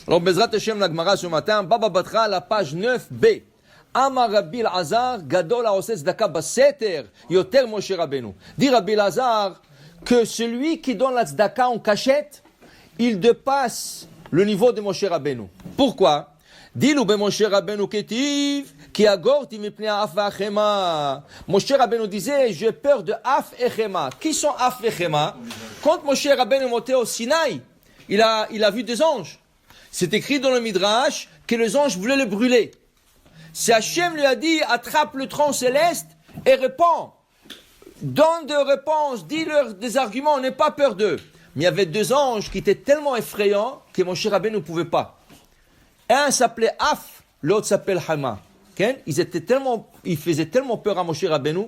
Alors, Bezrat Hashem, la Gemara ce matin, Baba Batra, la page 9b. Amar Rabbi Elazar, Gadol Haoseh Tzedaka Baseter, Yoter Moshe Rabbeinu. Dit Rabbi Elazar que celui qui donne la tzedaka en cachette, il dépasse le niveau de Moshe Rabbeinu. Pourquoi? Dis-nous, ben Moshe Rabbeinu ketiv, qui agorti mipnei af v'achema. Moshe Rabbeinu disait, j'ai peur de af et chema. Qui sont af et chema? Quand Moshe Rabbeinu montait au Sinaï, il a vu des anges. C'est écrit dans le Midrash que les anges voulaient le brûler. Si Hachem lui a dit, attrape le tronc céleste et réponds. Donne des réponses, dis-leur des arguments, n'aie pas peur d'eux. Mais il y avait deux anges qui étaient tellement effrayants que Moshe Rabbeinu ne pouvait pas. Un s'appelait Af, l'autre s'appelle Hama. Ils faisaient tellement peur à Moshe Rabbeinu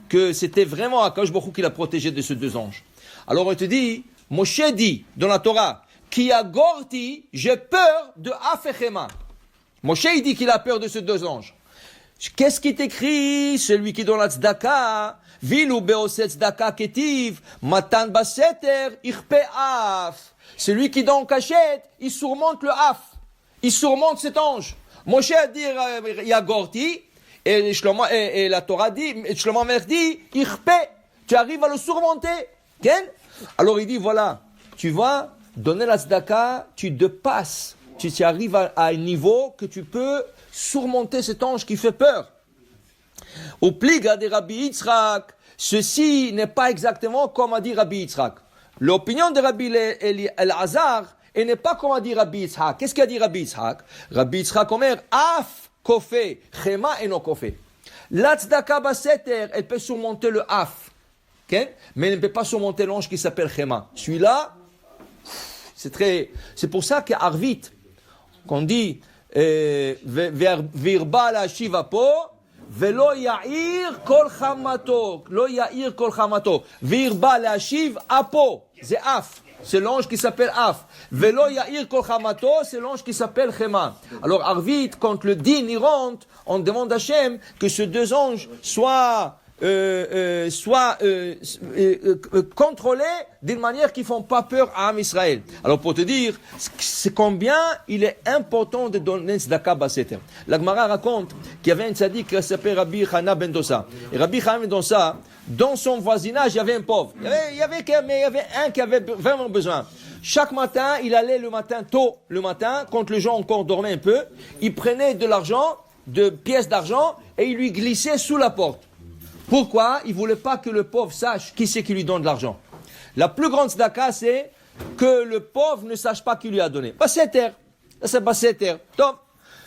que c'était vraiment Akadosh Baruch Hu qui l'a protégé de ces deux anges. Alors on te dit, Moshe dit dans la Torah, Ki agorti, j'ai peur de Af et Hama. Moshe il dit qu'il a peur de ces deux anges. Qu'est-ce qui est écrit? Celui qui donne la tzedaka, vilu beoset tzedaka ketiv, matan baseter, irpe af. Celui qui donne en cachette, il surmonte le af. Il surmonte cet ange. Moshe a dit, yagorti, et la Torah dit, Shlomo Amelech dit, irpe. Tu arrives à le surmonter. Alors il dit, voilà, tu vas donner la tzedaka, tu dépasses. Tu arrives à un niveau que tu peux surmonter cet ange qui fait peur. Au pliga de Rabbi Yitzhak, ceci n'est pas exactement comme a dit Rabbi Yitzhak. L'opinion de Rabbi Elazar n'est pas comme a dit Rabbi Yitzhak. Qu'est-ce qu'a dit Rabbi Yitzhak? Rabbi Yitzhak Omer, af kofé, chema et non kofé. La tzedaka baseter, elle peut surmonter le af, mais elle ne peut pas surmonter l'ange qui s'appelle chema. Celui-là, c'est pour ça qu'à Arvit, qu'on dit Virba la shiva po, velo ya'ir kol chamato, lo ya'ir kol chamato. Virba la shiv apo, c'est af, c'est l'ange qui s'appelle af. Velo ya'ir kol chamato, c'est l'ange qui s'appelle chema. Alors Arvit, quand le din y rentre, on demande à Hachem que ces deux anges soient contrôlés d'une manière qui ne font pas peur à Am Israël. Alors pour te dire, c'est combien il est important de donner tzedaka baseter. La Gemara raconte qu'il y avait un tzaddik qui s'appelait Rabbi Chana ben Dosa. Et Rabbi Chana ben Dosa, dans son voisinage, il y avait un pauvre. Il y avait un qui avait vraiment besoin. Chaque matin, il allait tôt le matin, quand les gens encore dormaient un peu, il prenait de l'argent, de pièces d'argent, et il lui glissait sous la porte. Pourquoi? Il ne voulait pas que le pauvre sache qui c'est qui lui donne de l'argent. La plus grande tzedaka, c'est que le pauvre ne sache pas qui lui a donné. Baseter. C'est baseter. Donc,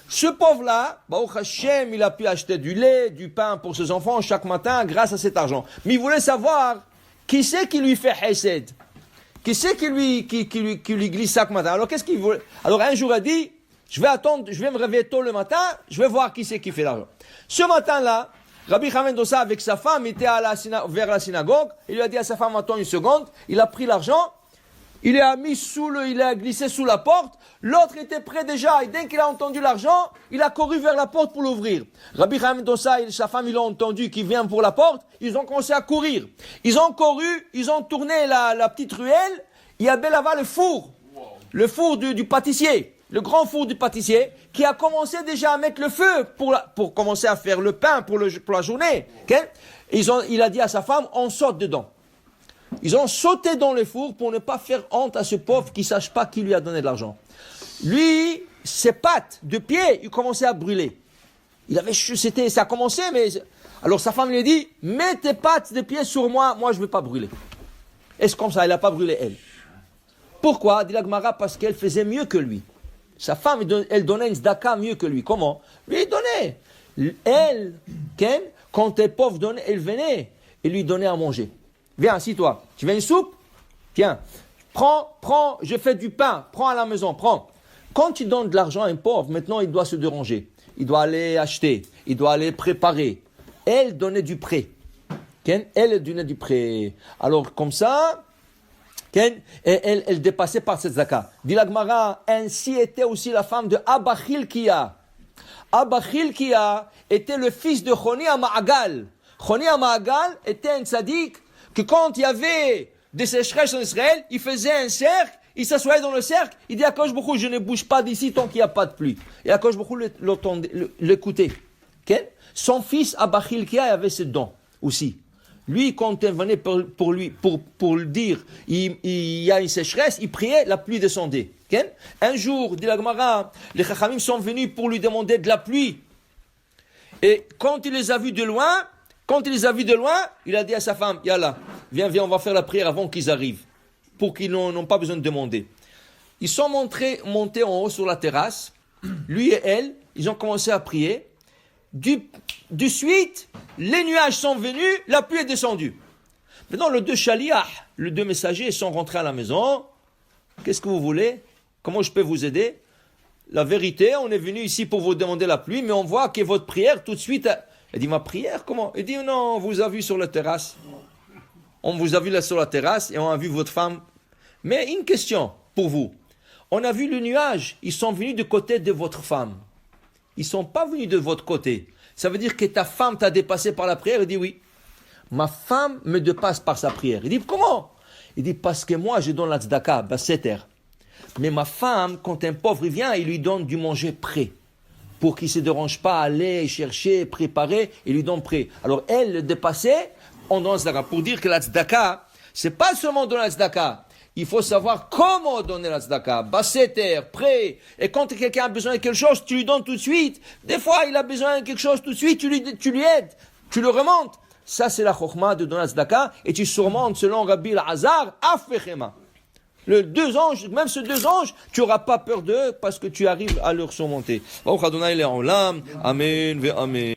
ce pauvre-là, Baruch Hashem, il a pu acheter du lait, du pain pour ses enfants chaque matin grâce à cet argent. Mais il voulait savoir qui c'est qui lui fait hesed. Qui c'est qui lui glisse chaque matin. Alors, qu'est-ce qu'il voulait? Alors, un jour, il a dit, je vais me réveiller tôt le matin, je vais voir qui c'est qui fait l'argent. Ce matin-là, Rabbi Chaim Dosa avec sa femme était vers la synagogue. Il lui a dit à sa femme, attends une seconde. Il a pris l'argent. Il a glissé sous la porte. L'autre était prêt déjà. Et dès qu'il a entendu l'argent, il a couru vers la porte pour l'ouvrir. Rabbi Chaim Dosa et sa femme, ils ont entendu qu'il vient pour la porte. Ils ont commencé à courir. Ils ont couru. Ils ont tourné la petite ruelle. Il y avait là-bas le four. Le four du pâtissier. Le grand four du pâtissier, qui a commencé déjà à mettre le feu pour commencer à faire le pain pour la journée. Okay? Il a dit à sa femme, on saute dedans. Ils ont sauté dans le four pour ne pas faire honte à ce pauvre qui ne sache pas qui lui a donné de l'argent. Lui, ses pattes de pied, il commençait à brûler. Ça a commencé, mais... Alors sa femme lui a dit, mets tes pattes de pied sur moi je ne vais pas brûler. Est-ce comme ça, elle n'a pas brûlé elle? Pourquoi? Dit la Gemara, parce qu'elle faisait mieux que lui. Sa femme, elle donnait une tzedaka mieux que lui. Comment? Lui, il donnait. Elle, quand les pauvres donnaient, elle venait et lui donnait à manger. Viens, assis-toi. Tu veux une soupe? Tiens. Prends, je fais du pain. Prends à la maison, prends. Quand tu donnes de l'argent à un pauvre, maintenant, il doit se déranger. Il doit aller acheter. Il doit aller préparer. Elle donnait du prêt. Elle donnait du prêt. Alors, comme ça... Elle dépassait par cette zakat. Dit la Gemara, ainsi était aussi la femme de Abba Chilkia. Abba Chilkia était le fils de Choni Ma'agal. Choni Ma'agal était un tzaddik que quand il y avait des sécheresses en Israël, il faisait un cercle, il s'assoyait dans le cercle, il dit à Akadosh Baruch Hu, je ne bouge pas d'ici tant qu'il n'y a pas de pluie. Et Akadosh Baruch Hu l'écoutait. Okay? Son fils Abba Hilkia avait ce don aussi. Lui, quand il venait pour le dire, il y a une sécheresse, il priait, la pluie descendait. Okay? Un jour, dit la Gemara, les Chachamim sont venus pour lui demander de la pluie. Et quand il les a vus de loin, il a dit à sa femme, Yallah, viens, on va faire la prière avant qu'ils arrivent, pour qu'ils n'ont pas besoin de demander. Ils sont montés en haut sur la terrasse, lui et elle, ils ont commencé à prier. De suite, les nuages sont venus, la pluie est descendue. Maintenant, les deux messagers sont rentrés à la maison. Qu'est-ce que vous voulez? Comment je peux vous aider? La vérité, on est venu ici pour vous demander la pluie, mais on voit que votre prière, tout de suite... Elle dit, ma prière, comment? Il dit, non, on vous a vu sur la terrasse. On vous a vu là sur la terrasse et on a vu votre femme. Mais une question pour vous. On a vu le nuage, ils sont venus du côté de votre femme. Ils ne sont pas venus de votre côté. Ça veut dire que ta femme t'a dépassé par la prière? Il dit, oui. Ma femme me dépasse par sa prière. Il dit, comment? Il dit, parce que moi, je donne la tzedaka, baseter. Mais ma femme, quand un pauvre il vient, il lui donne du manger prêt. Pour qu'il ne se dérange pas à aller chercher, préparer, il lui donne prêt. Alors elle, le dépassé, on donne la tzedaka. Pour dire que la tzedaka, c'est pas seulement donner la tzedaka. Il faut savoir comment donner la tzedaka. Basseter, prêt. Et quand quelqu'un a besoin de quelque chose, tu lui donnes tout de suite. Des fois, il a besoin de quelque chose tout de suite, tu lui aides. Tu le remontes. Ça, c'est la chokhma de donner la tzedaka. Et tu surmontes, selon Rabbi Elazar, afrechema. Même ces deux anges, tu n'auras pas peur d'eux parce que tu arrives à leur surmonter. Amen, amen.